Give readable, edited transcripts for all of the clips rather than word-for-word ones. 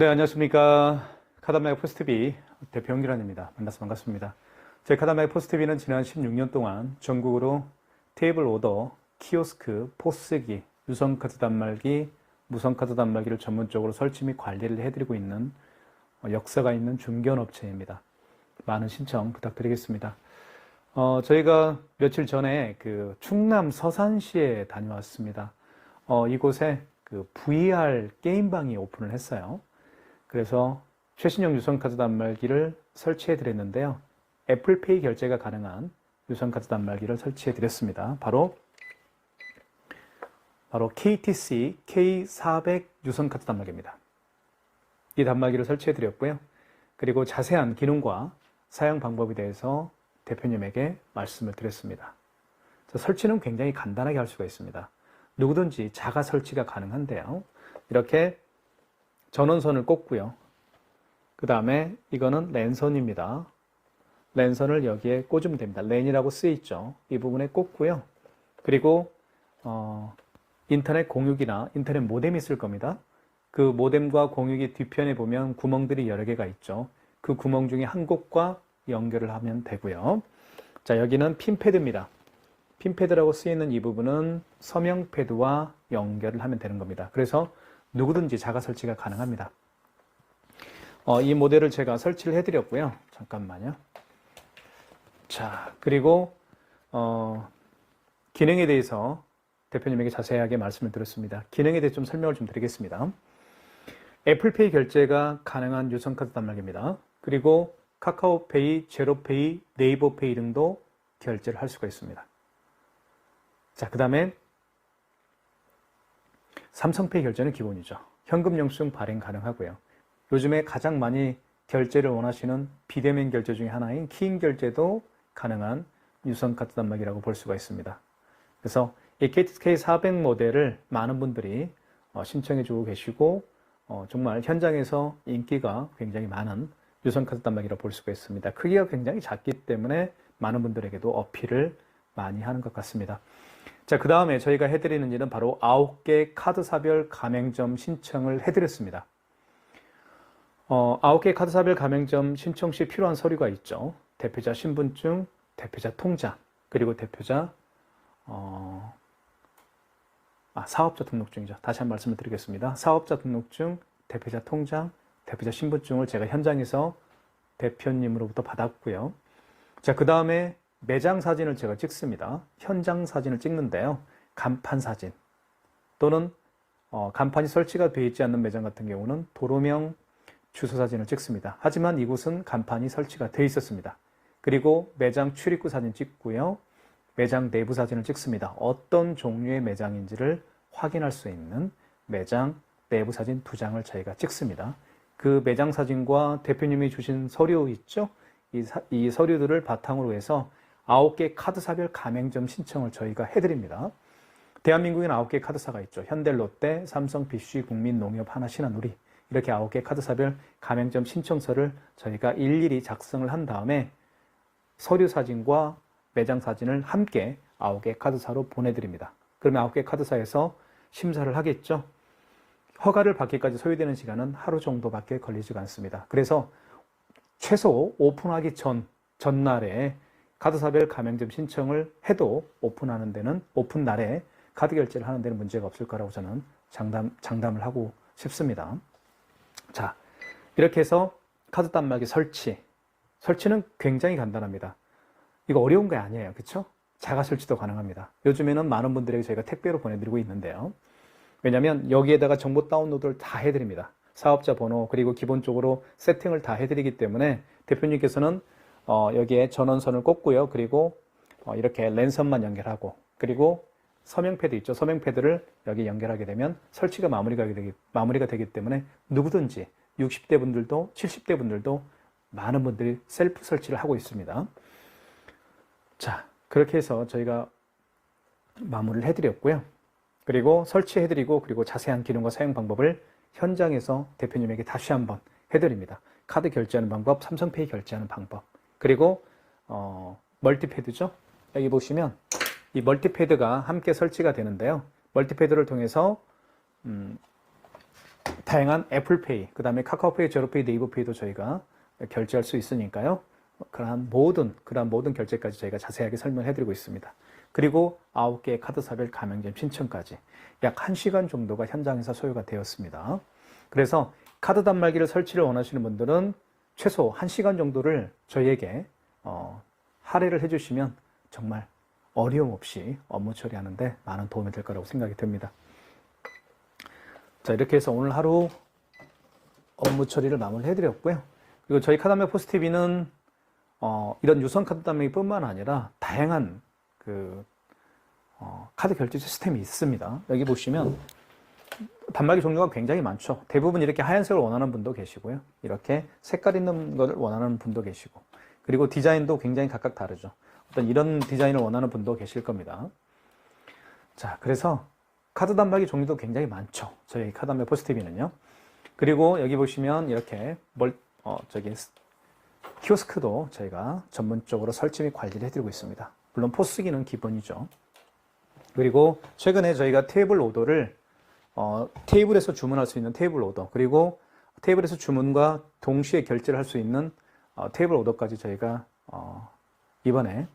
네, 안녕하십니까. 카다마의 포스트비 대표 홍기란입니다. 만나서 반갑습니다. 저희 카다마의 포스트비는 지난 16년 동안 전국으로 테이블 오더, 키오스크, 포스기, 유선카드 단말기, 무선카드 단말기를 전문적으로 설치 및 관리를 해드리고 있는 역사가 있는 중견업체입니다. 많은 신청 부탁드리겠습니다. 저희가 며칠 전에 그 충남 서산시에 다녀왔습니다. 이곳에 그 VR 게임방이 오픈을 했어요. 그래서 최신형 유선카드 단말기를 설치해 드렸는데요. 애플페이 결제가 가능한 유선카드 단말기를 설치해 드렸습니다. 바로 KTC K400 유선카드 단말기입니다. 이 단말기를 설치해 드렸고요. 그리고 자세한 기능과 사용 방법에 대해서 대표님에게 말씀을 드렸습니다. 설치는 굉장히 간단하게 할 수가 있습니다. 누구든지 자가 설치가 가능한데요. 이렇게 전원선을 꽂고요. 그 다음에 이거는 랜선입니다. 랜선을 여기에 꽂으면 됩니다. 랜이라고 쓰여있죠. 이 부분에 꽂고요. 그리고 인터넷 공유기나 인터넷 모뎀이 있을 겁니다. 그 모뎀과 공유기 뒤편에 보면 구멍들이 여러 개가 있죠. 그 구멍 중에 한 곳과 연결을 하면 되고요. 자, 여기는 핀패드입니다. 핀패드라고 쓰이는 이 부분은 서명 패드와 연결을 하면 되는 겁니다. 그래서 누구든지 자가 설치가 가능합니다. 이 모델을 제가 설치를 해드렸고요. 잠깐만요. 자, 그리고 기능에 대해서 대표님에게 자세하게 말씀을 드렸습니다. 기능에 대해 좀 설명을 좀 드리겠습니다. 애플페이 결제가 가능한 유선카드 단말기입니다. 그리고 카카오페이, 제로페이, 네이버페이 등도 결제를 할 수가 있습니다. 자, 그 다음에 삼성페이 결제는 기본이죠. 현금 영수증 발행 가능하고요. 요즘에 가장 많이 결제를 원하시는 비대면 결제 중에 하나인 키인 결제도 가능한 유선카드 단말기라고 볼 수가 있습니다. 그래서 이 KTK400 모델을 많은 분들이 신청해 주고 계시고 정말 현장에서 인기가 굉장히 많은 유선카드 단말기라고 볼 수가 있습니다. 크기가 굉장히 작기 때문에 많은 분들에게도 어필을 많이 하는 것 같습니다. 자, 그 다음에 저희가 해드리는 일은 바로 9개 카드사별 가맹점 신청을 해드렸습니다. 9개 카드사별 가맹점 신청 시 필요한 서류가 있죠. 대표자 신분증, 대표자 통장, 그리고 대표자 사업자 등록증이죠. 다시 한 번 말씀을 드리겠습니다. 사업자 등록증, 대표자 통장, 대표자 신분증을 제가 현장에서 대표님으로부터 받았고요. 자, 그 다음에 매장 사진을 제가 찍습니다. 현장 사진을 찍는데요. 간판 사진 또는 간판이 설치가 되어 있지 않는 매장 같은 경우는 도로명 주소 사진을 찍습니다. 하지만 이곳은 간판이 설치가 되어 있었습니다. 그리고 매장 출입구 사진 찍고요. 매장 내부 사진을 찍습니다. 어떤 종류의 매장인지를 확인할 수 있는 매장 내부 사진 2장을 저희가 찍습니다. 그 매장 사진과 대표님이 주신 서류 있죠? 이 서류들을 바탕으로 해서 9개 카드사별 가맹점 신청을 저희가 해드립니다. 대한민국에는 9개 카드사가 있죠. 현대, 롯데, 삼성, BC, 국민, 농협, 하나, 신한우리 이렇게 9개 카드사별 가맹점 신청서를 저희가 일일이 작성을 한 다음에 서류 사진과 매장 사진을 함께 9개 카드사로 보내드립니다. 그러면 9개 카드사에서 심사를 하겠죠. 허가를 받기까지 소요되는 시간은 하루 정도밖에 걸리지가 않습니다. 그래서 최소 오픈하기 전날에 카드사별 가맹점 신청을 해도 오픈하는 데는 오픈 날에 카드 결제를 하는 데는 문제가 없을 거라고 저는 장담을 하고 싶습니다. 자, 이렇게 해서 카드 단말기 설치는 굉장히 간단합니다. 이거 어려운 게 아니에요. 그렇죠? 자가 설치도 가능합니다. 요즘에는 많은 분들에게 저희가 택배로 보내드리고 있는데요. 왜냐하면 여기에다가 정보 다운로드를 다 해드립니다. 사업자 번호 그리고 기본적으로 세팅을 다 해드리기 때문에 대표님께서는 여기에 전원선을 꽂고요. 그리고 이렇게 랜선만 연결하고 그리고 서명 패드 있죠. 서명 패드를 여기 연결하게 되면 설치가 마무리가 되기 때문에 누구든지 60대 분들도 70대 분들도 많은 분들이 셀프 설치를 하고 있습니다. 자, 그렇게 해서 저희가 마무리를 해드렸고요. 그리고 설치해드리고 그리고 자세한 기능과 사용 방법을 현장에서 대표님에게 다시 한번 해드립니다. 카드 결제하는 방법, 삼성페이 결제하는 방법, 그리고 멀티패드죠. 여기 보시면 이 멀티패드가 함께 설치가 되는데요. 멀티패드를 통해서 다양한 애플페이, 그 다음에 카카오페이, 제로페이, 네이버페이도 저희가 결제할 수 있으니까요. 그러한 모든 결제까지 저희가 자세하게 설명해드리고 있습니다. 그리고 9개의 카드사별 가맹점 신청까지 약 1시간 정도가 현장에서 소요가 되었습니다. 그래서 카드 단말기를 설치를 원하시는 분들은 최소 1시간 정도를 저희에게 할애를 해주시면 정말 어려움 없이 업무 처리하는데 많은 도움이 될 거라고 생각이 듭니다. 자, 이렇게 해서 오늘 하루 업무 처리를 마무리해드렸고요. 그리고 저희 카드단말기 포스TV는 이런 유선 카드 단말기뿐만 아니라 다양한 카드 결제 시스템이 있습니다. 여기 보시면 단말기 종류가 굉장히 많죠. 대부분 이렇게 하얀색을 원하는 분도 계시고요. 이렇게 색깔 있는 것을 원하는 분도 계시고, 그리고 디자인도 굉장히 각각 다르죠. 어떤 이런 디자인을 원하는 분도 계실 겁니다. 자, 그래서 카드 단말기 종류도 굉장히 많죠. 저희 카드 단말기 포스TV는요. 그리고 여기 보시면 이렇게 키오스크도 저희가 전문적으로 설치 및 관리를 해드리고 있습니다. 물론 포스기는 기본이죠. 그리고 최근에 저희가 테이블 오더를 테이블에서 주문할 수 있는 테이블 오더, 그리고 테이블에서 주문과 동시에 결제를 할 수 있는 테이블 오더까지 저희가 이번에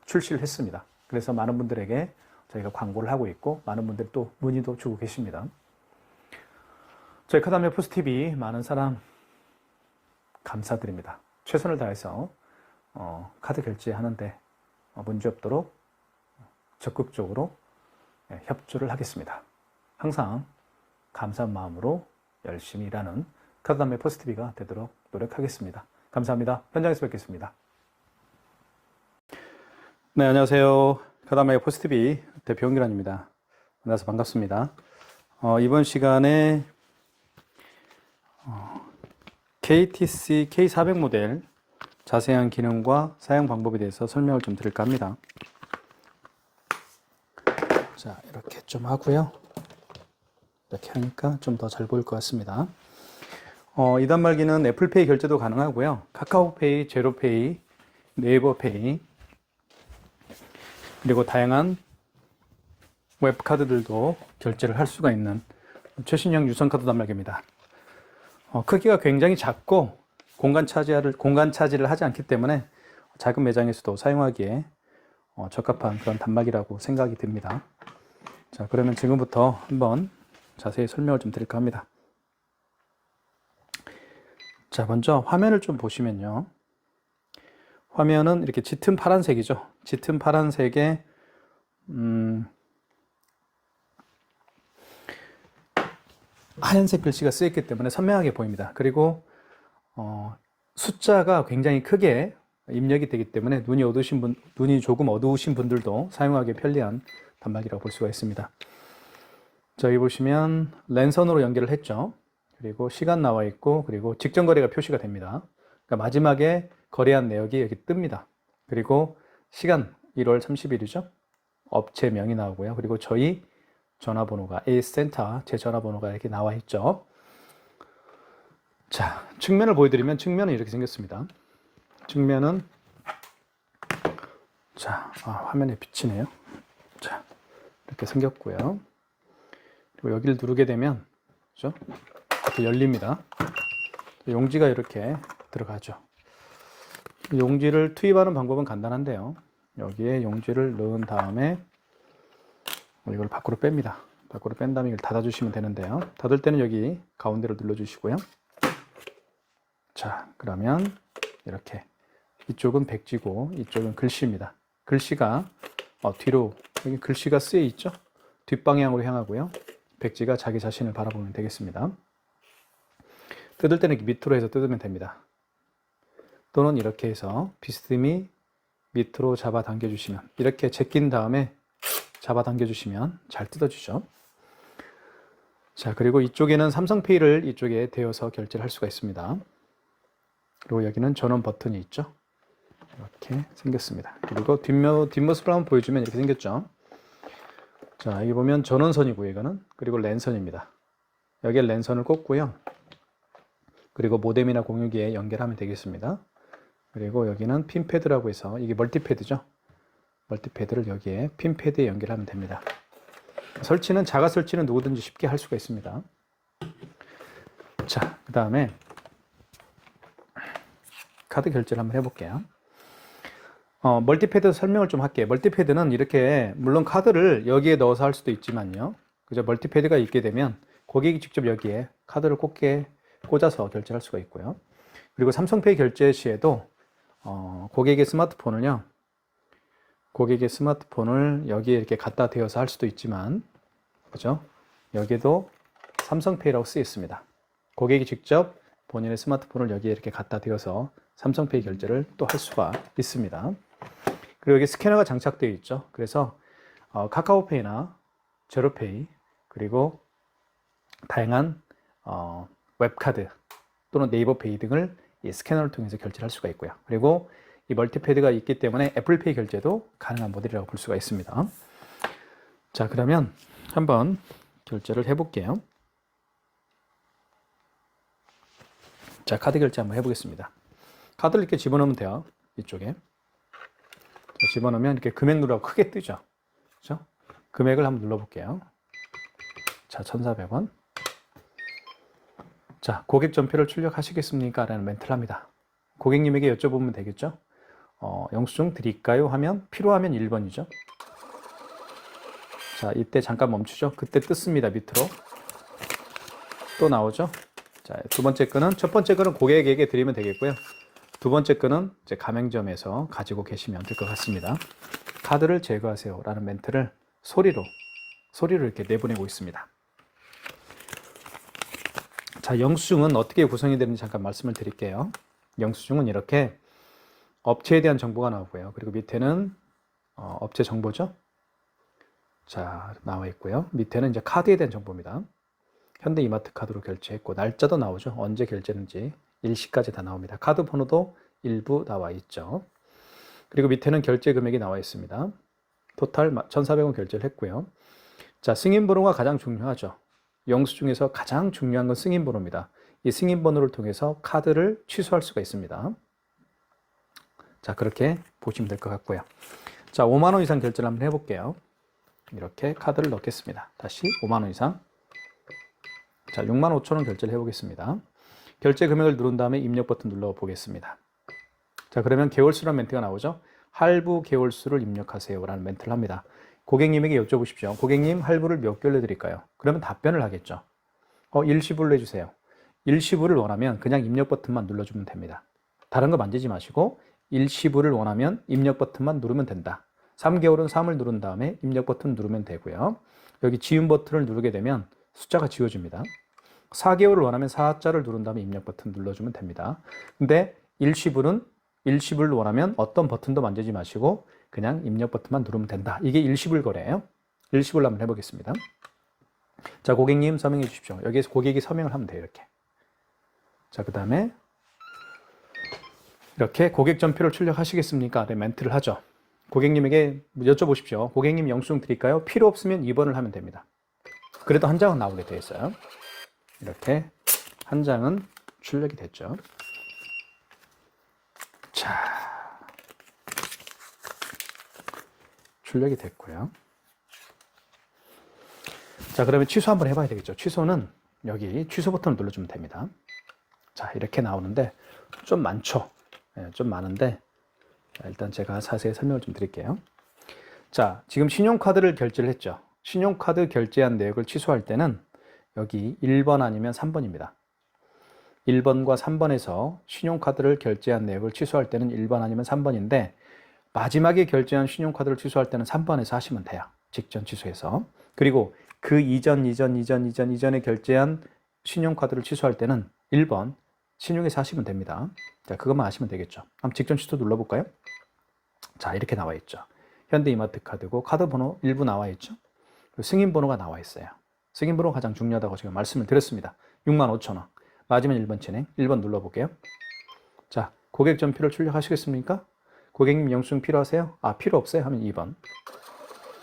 출시를 했습니다. 그래서 많은 분들에게 저희가 광고를 하고 있고, 많은 분들이 또 문의도 주고 계십니다. 저희 카드단말기 포스TV 많은 사랑 감사드립니다. 최선을 다해서 카드 결제하는데 문제 없도록 적극적으로 협조를 하겠습니다. 항상 감사한 마음으로 열심히 일하는 카드단말기 포스TV가 되도록 노력하겠습니다. 감사합니다. 현장에서 뵙겠습니다. 네, 안녕하세요. 카드단말기 포스TV 대표 홍기란입니다. 만나서 반갑습니다. 이번 시간에 KTC K400 모델 자세한 기능과 사용 방법에 대해서 설명을 좀 드릴까 합니다. 자, 이렇게 좀 하고요. 이렇게 하니까 좀 더 잘 보일 것 같습니다. 이 단말기는 애플페이 결제도 가능하고요. 카카오페이, 제로페이, 네이버페이, 그리고 다양한 웹카드들도 결제를 할 수가 있는 최신형 유선카드 단말기입니다. 크기가 굉장히 작고 공간 차지를 하지 않기 때문에 작은 매장에서도 사용하기에 적합한 그런 단말기라고 생각이 듭니다. 자, 그러면 지금부터 한번 자세히 설명을 좀 드릴까 합니다. 자, 먼저 화면을 좀 보시면요. 화면은 이렇게 짙은 파란색이죠. 짙은 파란색에 하얀색 글씨가 쓰였기 때문에 선명하게 보입니다. 그리고 숫자가 굉장히 크게 입력이 되기 때문에 눈이 조금 어두우신 분들도 사용하기 편리한 단말기라고 볼 수가 있습니다. 저기 보시면 랜선으로 연결을 했죠. 그리고 시간 나와 있고, 그리고 직전 거래가 표시가 됩니다. 그러니까 마지막에 거래한 내역이 여기 뜹니다. 그리고 시간 1월 30일이죠. 업체명이 나오고요. 그리고 저희 전화번호가 A센터, 제 전화번호가 이렇게 나와 있죠. 자, 측면을 보여드리면 측면은 이렇게 생겼습니다. 측면은 화면에 비치네요. 자, 이렇게 생겼고요. 그리고 여기를 누르게 되면 그렇죠? 이렇게 열립니다. 용지가 이렇게 들어가죠. 용지를 투입하는 방법은 간단한데요. 여기에 용지를 넣은 다음에 이걸 밖으로 뺍니다. 밖으로 뺀 다음에 이걸 닫아주시면 되는데요. 닫을 때는 여기 가운데를 눌러주시고요. 자, 그러면 이렇게 이쪽은 백지고 이쪽은 글씨입니다. 글씨가 뒤로 여기 글씨가 쓰여 있죠. 뒷방향으로 향하고요. 백지가 자기 자신을 바라보면 되겠습니다. 뜯을 때는 이렇게 밑으로 해서 뜯으면 됩니다. 또는 이렇게 해서 비스듬히 밑으로 잡아 당겨주시면, 이렇게 제낀 다음에 잡아 당겨주시면 잘 뜯어지죠. 자, 그리고 이쪽에는 삼성페이를 이쪽에 대어서 결제를 할 수가 있습니다. 그리고 여기는 전원 버튼이 있죠. 이렇게 생겼습니다. 그리고 뒷모습을 한번 보여주면 이렇게 생겼죠. 자, 여기 보면 전원선이고요, 이거는. 그리고 랜선입니다. 여기에 랜선을 꽂고요. 그리고 모뎀이나 공유기에 연결하면 되겠습니다. 그리고 여기는 핀패드라고 해서, 이게 멀티패드죠. 멀티패드를 여기에 핀패드에 연결하면 됩니다. 자가 설치는 누구든지 쉽게 할 수가 있습니다. 자, 그 다음에 카드 결제를 한번 해볼게요. 멀티패드 설명을 좀 할게요. 멀티패드는 이렇게, 물론 카드를 여기에 넣어서 할 수도 있지만요. 그죠? 멀티패드가 있게 되면 고객이 직접 여기에 카드를 꽂아서 결제할 수가 있고요. 그리고 삼성페이 결제 시에도 고객의 스마트폰을 여기에 이렇게 갖다 대어서 할 수도 있지만, 그죠? 여기에도 삼성페이라고 쓰여 있습니다. 고객이 직접 본인의 스마트폰을 여기에 이렇게 갖다 대어서 삼성페이 결제를 또 할 수가 있습니다. 그리고 여기 스캐너가 장착되어 있죠. 그래서 카카오페이나 제로페이, 그리고 다양한 웹카드 또는 네이버페이 등을 이 스캐너를 통해서 결제를 할 수가 있고요. 그리고 이 멀티패드가 있기 때문에 애플페이 결제도 가능한 모델이라고 볼 수가 있습니다. 자, 그러면 한번 결제를 해볼게요. 자, 카드 결제 한번 해보겠습니다. 카드를 이렇게 집어넣으면 돼요. 이쪽에. 자, 집어넣으면 이렇게 금액 누르라고 크게 뜨죠. 그렇죠? 금액을 한번 눌러볼게요. 자, 1,400원. 자, 고객 전표를 출력하시겠습니까? 라는 멘트를 합니다. 고객님에게 여쭤보면 되겠죠? 영수증 드릴까요? 하면 필요하면 1번이죠. 자, 이때 잠깐 멈추죠. 그때 뜯습니다. 밑으로. 또 나오죠. 자, 첫 번째 거는 고객에게 드리면 되겠고요. 두 번째 거는 이제 가맹점에서 가지고 계시면 될 것 같습니다. 카드를 제거하세요 라는 멘트를 소리로 이렇게 내보내고 있습니다. 자, 영수증은 어떻게 구성이 되는지 잠깐 말씀을 드릴게요. 영수증은 이렇게 업체에 대한 정보가 나오고요. 그리고 밑에는 업체 정보죠. 자, 나와 있고요. 밑에는 이제 카드에 대한 정보입니다. 현대 이마트 카드로 결제했고, 날짜도 나오죠. 언제 결제했는지 일시까지 다 나옵니다. 카드 번호도 일부 나와 있죠. 그리고 밑에는 결제 금액이 나와 있습니다. 토탈 1,400원 결제를 했고요. 자, 승인번호가 가장 중요하죠. 영수증에서 가장 중요한 건 승인번호입니다. 이 승인번호를 통해서 카드를 취소할 수가 있습니다. 자, 그렇게 보시면 될 것 같고요. 자, 5만 원 이상 결제를 한번 해볼게요. 이렇게 카드를 넣겠습니다. 다시 5만 원 이상. 자, 6만 5천 원 결제를 해보겠습니다. 결제 금액을 누른 다음에 입력 버튼 눌러보겠습니다. 자, 그러면 개월수라는 멘트가 나오죠. 할부 개월수를 입력하세요 라는 멘트를 합니다. 고객님에게 여쭤보십시오. 고객님, 할부를 몇 개월 내드릴까요? 그러면 답변을 하겠죠. 일시불로 해주세요. 일시불을 원하면 그냥 입력 버튼만 눌러주면 됩니다. 다른 거 만지지 마시고 일시불을 원하면 입력 버튼만 누르면 된다. 3개월은 3을 누른 다음에 입력 버튼 누르면 되고요. 여기 지운 버튼을 누르게 되면 숫자가 지워집니다. 4개월을 원하면 4자를 누른 다음에 입력 버튼 눌러주면 됩니다. 근데 일시불을 원하면 어떤 버튼도 만지지 마시고 그냥 입력 버튼만 누르면 된다. 이게 일시불 거래예요. 일시불로 한번 해보겠습니다. 자, 고객님 서명해 주십시오. 여기에서 고객이 서명을 하면 돼요. 이렇게. 자, 그 다음에 이렇게 고객 전표를 출력하시겠습니까? 네, 멘트를 하죠. 고객님에게 여쭤보십시오. 고객님 영수증 드릴까요? 필요 없으면 2번을 하면 됩니다. 그래도 한 장은 나오게 되어 있어요. 이렇게 한 장은 출력이 됐죠. 자, 출력이 됐고요. 자, 그러면 취소 한번 해봐야 되겠죠. 취소는 여기 취소 버튼을 눌러주면 됩니다. 자, 이렇게 나오는데 좀 많죠. 네, 좀 많은데 자, 일단 제가 자세히 설명을 좀 드릴게요. 자, 지금 신용카드를 결제를 했죠. 신용카드 결제한 내역을 취소할 때는 여기 1번 아니면 3번입니다. 1번과 3번에서 신용카드를 결제한 내역을 취소할 때는 1번 아니면 3번인데 마지막에 결제한 신용카드를 취소할 때는 3번에서 하시면 돼요. 직전 취소해서. 그리고 그 이전에 결제한 신용카드를 취소할 때는 1번 신용에서 하시면 됩니다. 자, 그것만 아시면 되겠죠. 한번 직전 취소 눌러볼까요? 자, 이렇게 나와 있죠. 현대이마트 카드고 카드 번호 일부 나와 있죠. 그리고 승인 번호가 나와 있어요. 승인 번호가 가장 중요하다고 제가 말씀을 드렸습니다. 65,000원. 맞으면 1번 진행. 1번 눌러볼게요. 자, 고객 전표를 출력하시겠습니까? 고객님 영수증 필요하세요? 아, 필요 없어요? 하면 2번.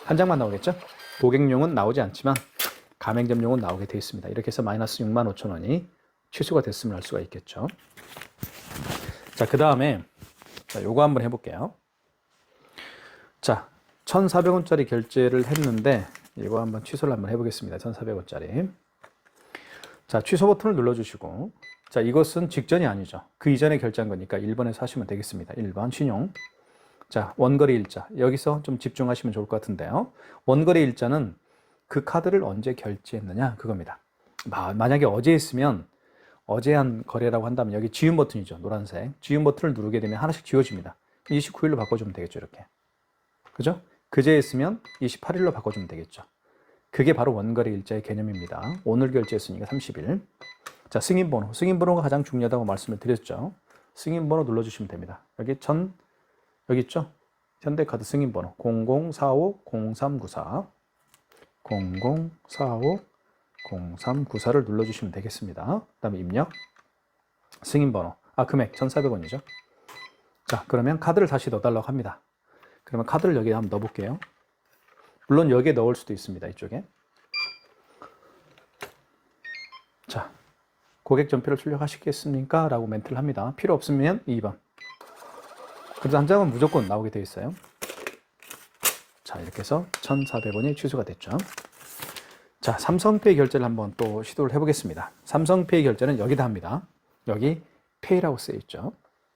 한 장만 나오겠죠? 고객용은 나오지 않지만 가맹점용은 나오게 되어 있습니다. 이렇게 해서 마이너스 65,000원이 취소가 됐음을 알 수가 있겠죠. 자, 그 다음에 요거 한번 해볼게요. 자, 1,400원짜리 결제를 했는데 이거 한번 취소를 한번 해보겠습니다. 1,400원짜리. 자, 취소 버튼을 눌러주시고, 자, 이것은 직전이 아니죠. 그 이전에 결제한 거니까 1번에서 하시면 되겠습니다. 1번 신용. 자, 원거래 일자. 여기서 좀 집중하시면 좋을 것 같은데요. 원거래 일자는 그 카드를 언제 결제했느냐, 그겁니다. 만약에 어제 했으면 어제 한 거래라고 한다면 여기 지운 버튼이죠. 노란색. 지운 버튼을 누르게 되면 하나씩 지워집니다. 29일로 바꿔주면 되겠죠. 이렇게. 그죠? 그제 했으면 28일로 바꿔주면 되겠죠. 그게 바로 원거래 일자의 개념입니다. 오늘 결제했으니까 30일. 자, 승인번호. 승인번호가 가장 중요하다고 말씀을 드렸죠. 승인번호 눌러주시면 됩니다. 여기 여기 있죠? 현대카드 승인번호 00450394 00450394를 눌러주시면 되겠습니다. 그 다음에 입력, 승인번호, 금액 1,400원이죠. 자, 그러면 카드를 다시 넣어달라고 합니다. 그러면 카드를 여기에 한번 넣어볼게요. 물론 여기에 넣을 수도 있습니다. 이쪽에. 자, 고객 전표를 출력하시겠습니까? 라고 멘트를 합니다. 필요 없으면 2번. 그래도 한 장은 무조건 나오게 되어 있어요. 자, 이렇게 해서 1,400원이 취소가 됐죠. 자, 삼성페이 결제를 한번 또 시도를 해보겠습니다. 삼성페이 결제는 여기다 합니다. 여기 페이라고 쓰여 있죠.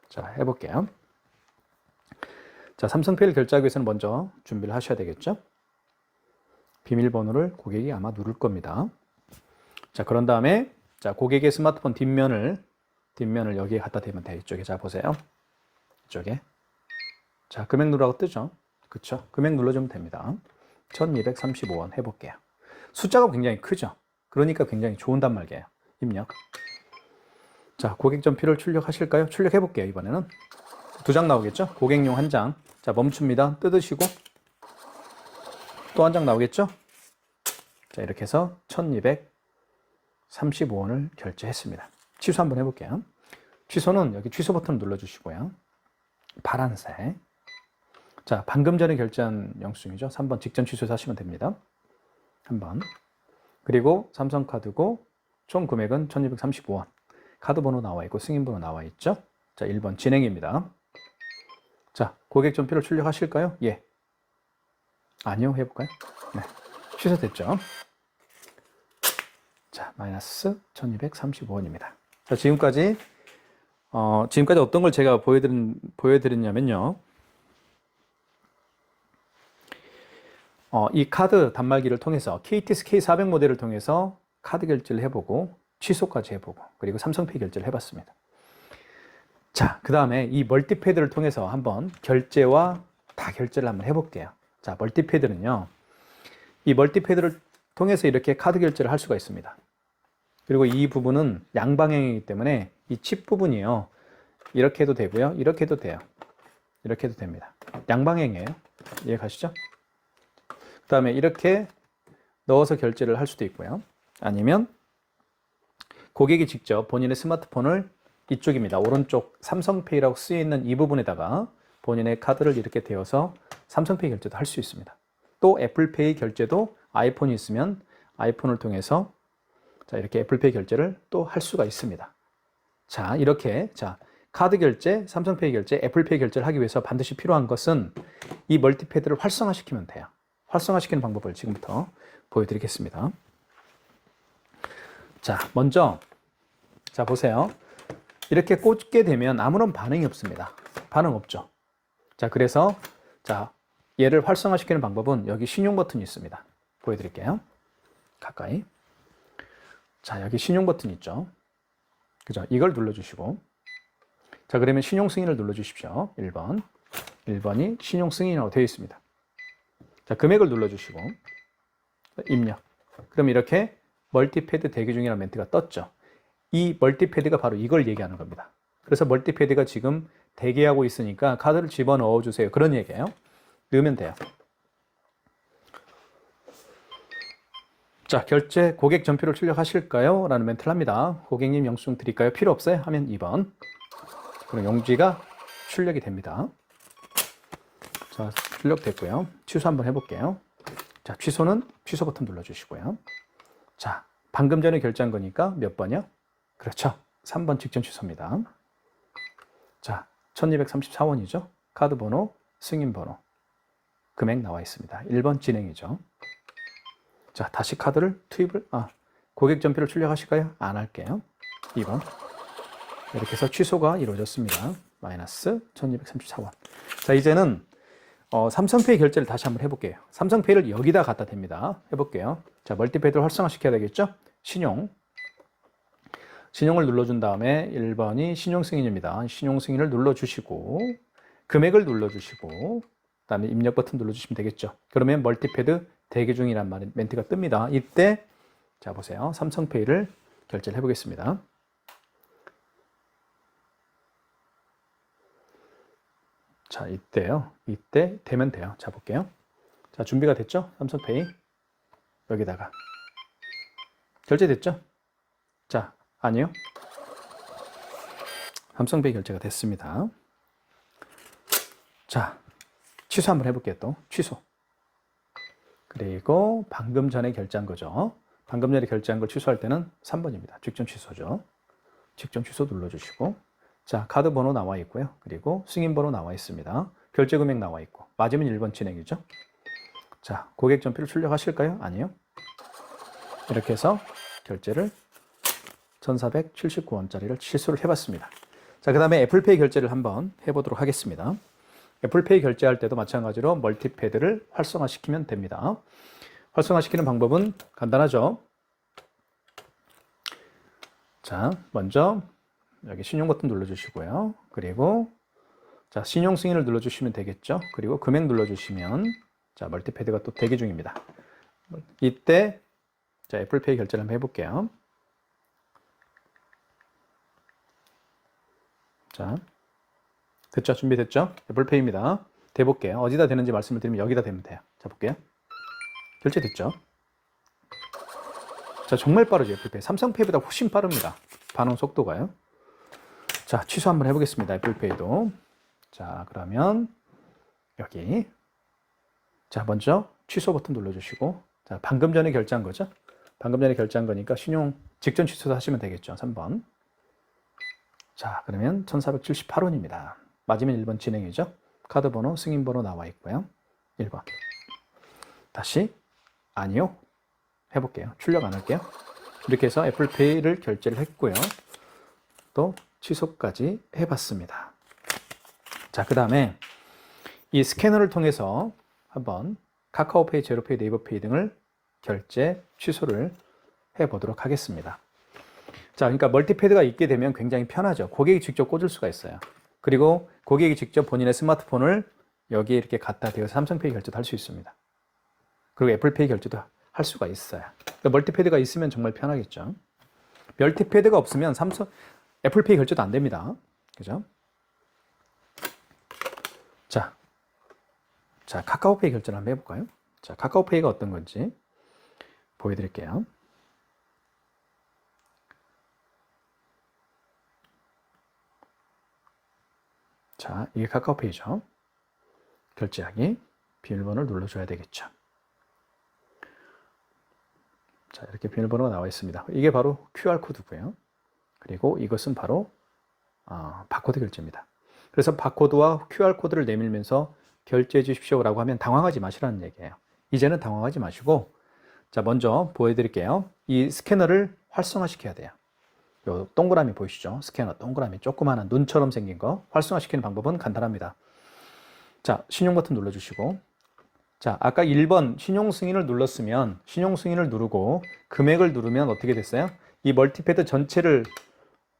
자, 해볼게요. 자, 삼성페이를 결제하기 위해서는 먼저 준비를 하셔야 되겠죠. 비밀번호를 고객이 아마 누를 겁니다. 자, 그런 다음에 자, 고객의 스마트폰 뒷면을 여기에 갖다 대면 돼요. 이쪽에. 자, 보세요. 이쪽에. 자, 금액 누르라고 뜨죠. 그쵸? 금액 눌러주면 됩니다. 1,235원 해볼게요. 숫자가 굉장히 크죠? 그러니까 굉장히 좋은 단말기예요. 입력. 자, 고객 전표를 출력하실까요? 출력해볼게요. 이번에는. 2장 나오겠죠? 고객용 1장. 자, 멈춥니다. 뜯으시고 또 1장 나오겠죠? 자, 이렇게 해서 1,235원을 결제했습니다. 취소 한번 해볼게요. 취소는 여기 취소 버튼 눌러주시고요. 파란색. 자, 방금 전에 결제한 영수증이죠. 3번 직전 취소해서 하시면 됩니다. 3번. 그리고 삼성카드고 총 금액은 1,235원. 카드 번호 나와 있고 승인번호 나와 있죠. 자, 1번 진행입니다. 자, 고객 전표를 출력하실까요? 예. 아니요. 해볼까요? 네. 취소됐죠. 자, 마이너스 1,235원입니다. 자, 지금까지 어떤 걸 제가 보여드렸냐면요. 이 카드 단말기를 통해서 KTS K400 모델을 통해서 카드 결제를 해보고 취소까지 해보고 그리고 삼성페이 결제를 해봤습니다. 자, 그 다음에 이 멀티패드를 통해서 한번 결제와 다 결제를 한번 해볼게요. 자, 멀티패드는요. 이 멀티패드를 통해서 이렇게 카드 결제를 할 수가 있습니다. 그리고 이 부분은 양방향이기 때문에 이 칩 부분이요. 이렇게 해도 되고요. 이렇게 해도 돼요. 이렇게 해도 됩니다. 양방향이에요. 이해 가시죠? 그 다음에 이렇게 넣어서 결제를 할 수도 있고요. 아니면 고객이 직접 본인의 스마트폰을 이쪽입니다. 오른쪽 삼성페이라고 쓰여 있는 이 부분에다가 본인의 카드를 이렇게 대어서 삼성페이 결제도 할 수 있습니다. 또 애플페이 결제도 아이폰이 있으면 아이폰을 통해서 자, 이렇게 애플페이 결제를 또 할 수가 있습니다. 자, 이렇게 카드 결제, 삼성페이 결제, 애플페이 결제를 하기 위해서 반드시 필요한 것은 이 멀티패드를 활성화시키면 돼요. 활성화시키는 방법을 지금부터 보여드리겠습니다. 자, 먼저 자, 보세요. 이렇게 꽂게 되면 아무런 반응이 없습니다. 반응 없죠. 자, 그래서 자, 얘를 활성화시키는 방법은 여기 신용 버튼이 있습니다. 보여드릴게요. 가까이. 자, 여기 신용 버튼 있죠. 그죠? 이걸 눌러주시고. 자, 그러면 신용 승인을 눌러주십시오. 1번. 1번이 신용 승인이라고 되어 있습니다. 자, 금액을 눌러주시고. 입력. 그럼 이렇게 멀티패드 대기 중이라는 멘트가 떴죠. 이 멀티패드가 바로 이걸 얘기하는 겁니다. 그래서 멀티패드가 지금 대기하고 있으니까 카드를 집어넣어 주세요. 그런 얘기예요. 넣으면 돼요. 자, 결제 고객 전표를 출력하실까요? 라는 멘트를 합니다. 고객님 영수증 드릴까요? 필요 없어요? 하면 2번. 그럼 용지가 출력이 됩니다. 자, 출력됐고요. 취소 한번 해볼게요. 자, 취소는 취소 버튼 눌러주시고요. 자, 방금 전에 결제한 거니까 몇 번이요? 그렇죠. 3번 직전 취소입니다. 자, 1,234원이죠. 카드 번호, 승인 번호, 금액 나와 있습니다. 1번 진행이죠. 자, 다시 카드를 고객 전표를 출력하실까요? 안 할게요. 2번. 이렇게 해서 취소가 이루어졌습니다. 마이너스 1234원. 자, 이제는 삼성페이 결제를 다시 한번 해볼게요. 삼성페이를 여기다 갖다 댑니다. 해볼게요. 자, 멀티페이를 활성화시켜야 되겠죠? 신용을 눌러준 다음에 1번이 신용승인입니다. 신용승인을 눌러주시고 금액을 눌러주시고 그 다음에 입력 버튼 눌러주시면 되겠죠. 그러면 멀티패드 대기 중이란 멘트가 뜹니다. 이때 자 보세요. 삼성페이를 결제를 해보겠습니다. 자, 이때요. 이때 되면 돼요. 자, 볼게요. 자, 준비가 됐죠? 삼성페이. 여기다가. 결제됐죠? 자, 아니요. 삼성페이 결제가 됐습니다. 자, 취소 한번 해볼게요. 또. 취소. 그리고 방금 전에 결제한 거죠. 방금 전에 결제한 걸 취소할 때는 3번입니다. 직전 취소죠. 직전 취소 눌러주시고. 자, 카드 번호 나와 있고요. 그리고 승인 번호 나와 있습니다. 결제 금액 나와 있고. 맞으면 1번 진행이죠. 자, 고객 전표를 출력하실까요? 아니요. 이렇게 해서 결제를 1,479원짜리를 취소를 해봤습니다. 자, 그 다음에 애플페이 결제를 한번 해보도록 하겠습니다. 애플페이 결제할 때도 마찬가지로 멀티패드를 활성화시키면 됩니다. 활성화시키는 방법은 간단하죠. 자, 먼저 여기 신용 버튼 눌러주시고요. 그리고 자, 신용 승인을 눌러주시면 되겠죠. 그리고 금액 눌러주시면 자, 멀티패드가 또 대기 중입니다. 이때 자, 애플페이 결제를 한번 해볼게요. 자, 됐죠? 준비됐죠? 애플페이입니다. 대볼게요. 어디다 되는지 말씀을 드리면 여기다 되면 돼요. 자, 볼게요. 결제됐죠? 자, 정말 빠르죠, 애플페이. 삼성페이보다 훨씬 빠릅니다. 반응 속도가요. 자, 취소 한번 해보겠습니다. 애플페이도. 자, 그러면 여기. 자, 먼저 취소 버튼 눌러주시고. 자, 방금 전에 결제한 거죠? 방금 전에 결제한 거니까 신용 직전 취소도 하시면 되겠죠. 3번. 자, 그러면 1,478원입니다. 맞으면 1번 진행이죠. 카드 번호, 승인 번호 나와 있고요. 1번. 다시 아니요. 해볼게요. 출력 안 할게요. 이렇게 해서 애플페이를 결제를 했고요. 또 취소까지 해봤습니다. 자, 그 다음에 이 스캐너를 통해서 한번 카카오페이, 제로페이, 네이버페이 등을 결제, 취소를 해보도록 하겠습니다. 자, 그러니까 멀티패드가 있게 되면 굉장히 편하죠. 고객이 직접 꽂을 수가 있어요. 그리고 고객이 직접 본인의 스마트폰을 여기에 이렇게 갖다 대어서 삼성페이 결제도 할 수 있습니다. 그리고 애플페이 결제도 할 수가 있어요. 그러니까 멀티패드가 있으면 정말 편하겠죠. 멀티패드가 없으면 애플페이 결제도 안 됩니다. 그죠? 자, 카카오페이 결제를 한번 해볼까요? 자, 카카오페이가 어떤 건지 보여드릴게요. 자, 이게 카카오페이죠. 결제하기, 비밀번호를 눌러줘야 되겠죠. 자, 이렇게 비밀번호가 나와 있습니다. 이게 바로 QR코드고요. 그리고 이것은 바로 바코드 결제입니다. 그래서 바코드와 QR코드를 내밀면서 결제해 주십시오라고 하면 당황하지 마시라는 얘기예요. 이제는 당황하지 마시고 자, 먼저 보여드릴게요. 이 스캐너를 활성화시켜야 돼요. 요 동그라미 보이시죠? 스캐너 동그라미 조그마한 눈처럼 생긴 거 활성화시키는 방법은 간단합니다. 자, 신용 버튼 눌러주시고 자, 아까 1번 신용 승인을 눌렀으면 신용 승인을 누르고 금액을 누르면 어떻게 됐어요? 이 멀티패드 전체를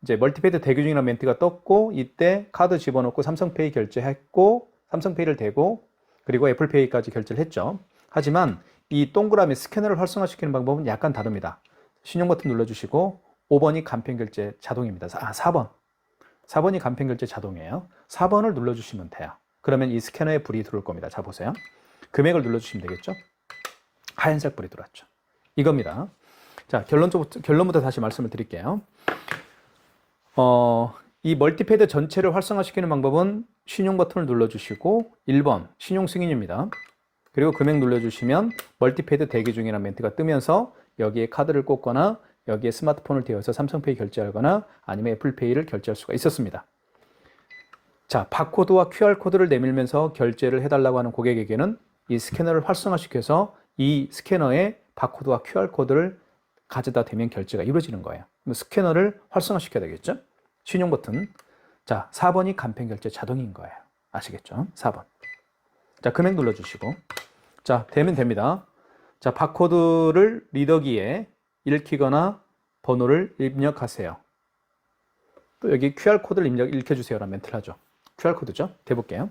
이제 멀티패드 대기 중이라는 멘트가 떴고 이때 카드 집어넣고 삼성페이 결제했고 삼성페이를 대고 그리고 애플페이까지 결제를 했죠. 하지만 이 동그라미 스캐너를 활성화시키는 방법은 약간 다릅니다. 신용 버튼 눌러주시고 5번이 간편결제 자동입니다. 4번이 간편결제 자동이에요. 4번을 눌러주시면 돼요. 그러면 이 스캐너에 불이 들어올 겁니다. 자, 보세요. 금액을 눌러주시면 되겠죠? 하얀색 불이 들어왔죠. 이겁니다. 자, 결론부터 다시 말씀을 드릴게요. 이 멀티패드 전체를 활성화시키는 방법은 신용 버튼을 눌러주시고 1번 신용 승인입니다. 그리고 금액 눌러주시면 멀티패드 대기 중이라는 멘트가 뜨면서 여기에 카드를 꽂거나 여기에 스마트폰을 대어서 삼성페이 결제하거나 아니면 애플페이를 결제할 수가 있었습니다. 자, 바코드와 QR코드를 내밀면서 결제를 해달라고 하는 고객에게는 이 스캐너를 활성화시켜서 이 스캐너에 바코드와 QR코드를 가져다 대면 결제가 이루어지는 거예요. 그럼 스캐너를 활성화시켜야 되겠죠? 신용 버튼. 자, 4번이 간편 결제 자동인 거예요. 아시겠죠? 4번. 자, 금액 눌러주시고. 자, 되면 됩니다. 자, 바코드를 리더기에 읽히거나 번호를 입력하세요. 또 여기 QR코드를 읽혀주세요라는 멘트를 하죠. QR코드죠? 대볼게요.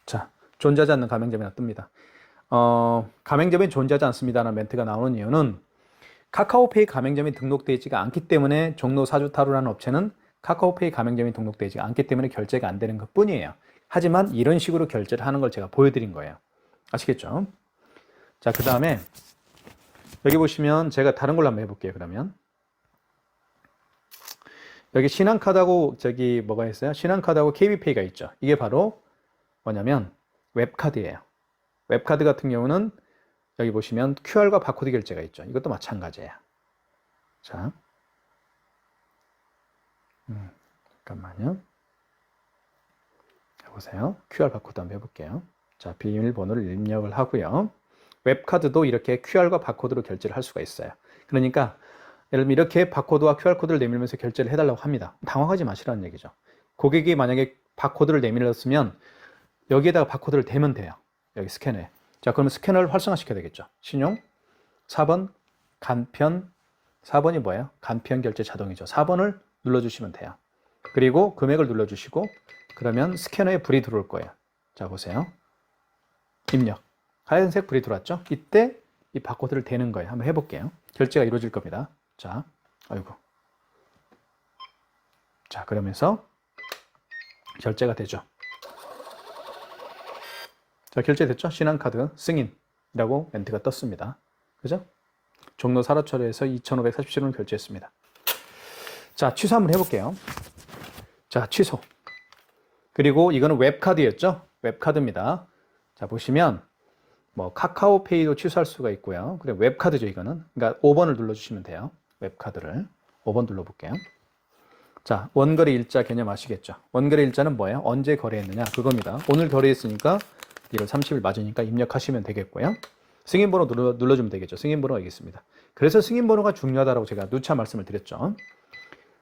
자, 존재하지 않는 가맹점이 뜹니다. 가맹점이 존재하지 않습니다라는 멘트가 나오는 이유는 카카오페이 가맹점이 등록되어 있지가 않기 때문에 종로 사주타로라는 업체는 카카오페이 가맹점이 등록되어 있지 않기 때문에 결제가 안 되는 것 뿐이에요. 하지만 이런 식으로 결제를 하는 걸 제가 보여드린 거예요. 아시겠죠? 자, 그 다음에 여기 보시면 제가 다른 걸로 한번 해볼게요. 그러면 여기 신한카드하고 저기 뭐가 있어요? 신한카드하고 KB페이가 있죠. 이게 바로 뭐냐면 웹카드예요. 웹카드 같은 경우는 여기 보시면 QR과 바코드 결제가 있죠. 이것도 마찬가지예요. 자, 잠깐만요. 해보세요. QR 바코드 한번 해볼게요. 자, 비밀번호를 입력을 하고요. 웹카드도 이렇게 QR과 바코드로 결제를 할 수가 있어요. 그러니까 예를 들면 이렇게 바코드와 QR코드를 내밀면서 결제를 해달라고 합니다. 당황하지 마시라는 얘기죠. 고객이 만약에 바코드를 내밀었으면 여기에다가 바코드를 대면 돼요. 여기 스캐너에. 자, 그러면 스캐너를 활성화시켜야 되겠죠. 신용. 4번 간편. 4번이 뭐예요? 간편 결제 자동이죠. 4번을 눌러주시면 돼요. 그리고 금액을 눌러주시고 그러면 스캐너에 불이 들어올 거예요. 자, 보세요. 입력. 하얀색 불이 들어왔죠? 이때 이 바코드를 대는 거예요. 한번 해볼게요. 결제가 이루어질 겁니다. 자, 아이고. 자, 그러면서 결제가 되죠. 자, 결제됐죠? 신한카드 승인이라고 멘트가 떴습니다. 그죠? 종로 사로철에서 2,547원을 결제했습니다. 자, 취소 한번 해볼게요. 자, 취소. 그리고 이거는 웹카드였죠? 웹카드입니다. 자, 보시면 뭐 카카오페이도 취소할 수가 있고요. 그래, 웹카드죠, 이거는. 그러니까 5번을 눌러주시면 돼요. 웹카드를 5번 눌러볼게요. 자, 원거래 일자 개념 아시겠죠? 원거래 일자는 뭐예요? 언제 거래했느냐? 그겁니다. 오늘 거래했으니까 1월 30일 맞으니까 입력하시면 되겠고요. 승인번호 눌러주면 되겠죠. 승인번호가 있겠습니다. 그래서 승인번호가 중요하다고 제가 누차 말씀을 드렸죠.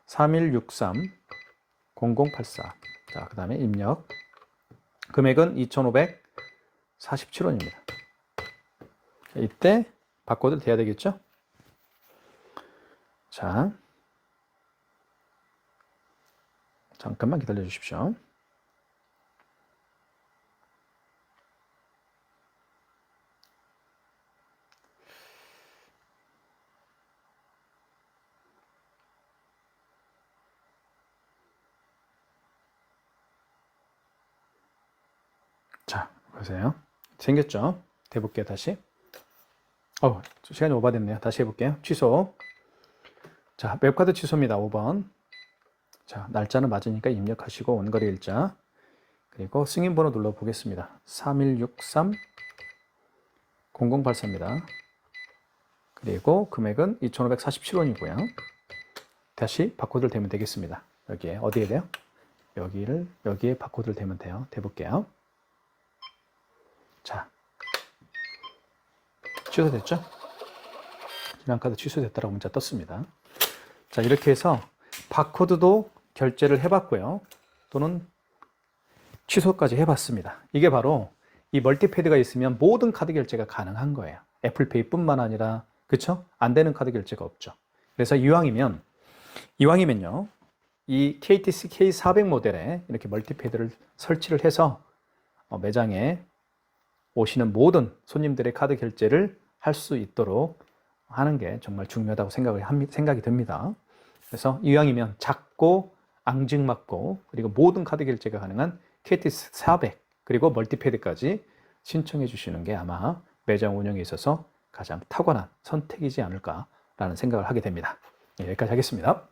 3163-0084. 자, 그 다음에 입력. 금액은 2,547원입니다. 이때 바코드를 대야 되겠죠? 자, 잠깐만 기다려 주십시오. 자, 보세요. 생겼죠? 대볼게요, 다시. 시간이 오버됐네요. 다시 해볼게요. 취소. 자, 웹카드 취소입니다. 5번. 자, 날짜는 맞으니까 입력하시고 원거래 일자. 그리고 승인번호 눌러보겠습니다. 3163-0084입니다. 그리고 금액은 2,547원이고요. 다시 바코드를 대면 되겠습니다. 여기에 어디에 돼요? 여기에 바코드를 대면 돼요. 대볼게요. 자, 취소됐죠? 신한카드 취소됐다라고 문자 떴습니다. 자, 이렇게 해서 바코드도 결제를 해봤고요. 또는 취소까지 해봤습니다. 이게 바로 이 멀티패드가 있으면 모든 카드 결제가 가능한 거예요. 애플페이뿐만 아니라, 그쵸? 안 되는 카드 결제가 없죠. 그래서 이왕이면요, 이 KTC K400 모델에 이렇게 멀티패드를 설치를 해서 매장에 오시는 모든 손님들의 카드 결제를 할 수 있도록 하는 게 정말 중요하다고 생각이 듭니다. 그래서 이왕이면 작고 앙증맞고 그리고 모든 카드 결제가 가능한 KTC 400 그리고 멀티패드까지 신청해 주시는 게 아마 매장 운영에 있어서 가장 탁월한 선택이지 않을까라는 생각을 하게 됩니다. 여기까지 하겠습니다.